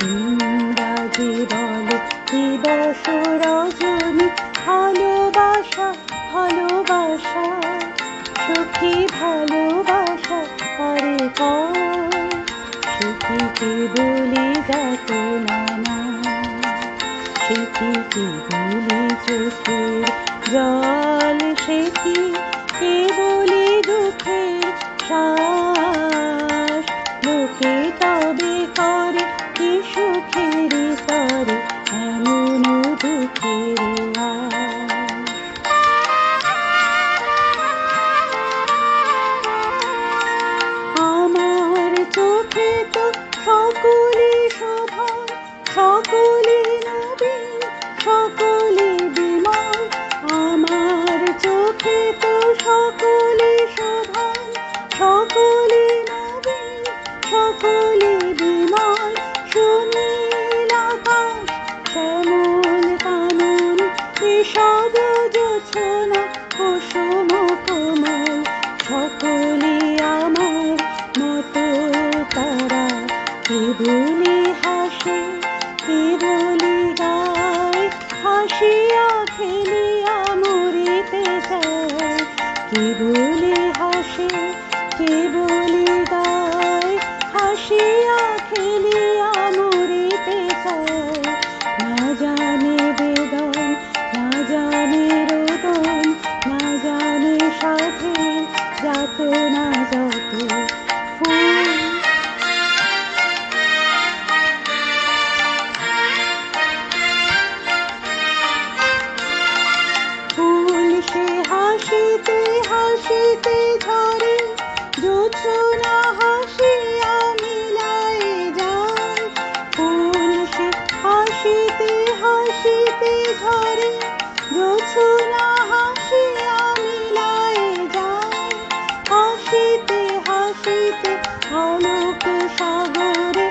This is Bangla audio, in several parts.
ইংরাজি বলে দিবস রজনী, ভালোবাসা ভালোবাসা সখী ভালোবাসা আরে কয়, সখী কেবলি যাতনা না, সখী কেবলি চোখের জল, সখী কেবলি দুঃখের শ্বাস। লোকে তবে করে কি সুখের তরে এমন দুঃখের আশ। আমার চোখে তো সকলে শোভা, সকলে নবীন, সকলে বিমল। আমার চোখে তো সকলে শোভা, সকলে নবীন, সকলে বিমল। সুনীল আকাশ শ্যামল কানন, এসব জোছনা কুসুম কোমল। সকলে আমার মতো তারা, কেবলি হাসে কেবলি গায়, হাসিয়া খেলিয়া মরিতে চায়। কেবলি হাসে কেবলি গায়, হাসিয়া খেলিয়া মরিতে চায়। না জানে বেদন, না জানে রোদন, না জানে সাথে যাতনা যত। ফুল ফুল সে হাসিতে হাসিতে ঝরে, জোছনা হাসিয়া মিলায় যায়। ফুল সে হাসিতে হাসিতে ঝরে, জোছনা হাসিয়া মিলায় যায়। হাসিতে হাসিতে আলোক সাগরে,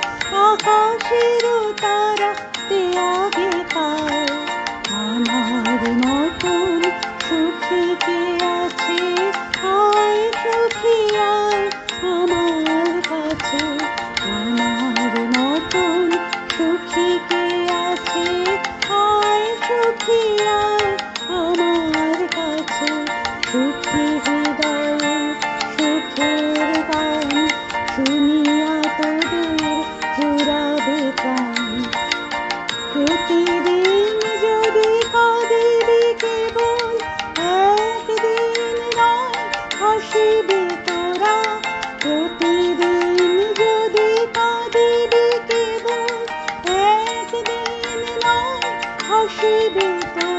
আকাশের তারা আগে পায়। আমার মতন সুখী কে আছে, আয় সুখী আয় আমার কাছে। আমার মতন সুখী কে আছে, আয় সুখী আয় আমার কাছে। সুখী হৃদয়ে সুখের গান, শুনিয়া তোদের জুড়াবে প্রাণ। প্রতিদিন যদি কাঁদিবি কেবল, একদিন নয় হাসিবি তোরা। প্রতিদিন যদি কাঁদিবি কেবল, একদিন নয় হাসিবি তোরা।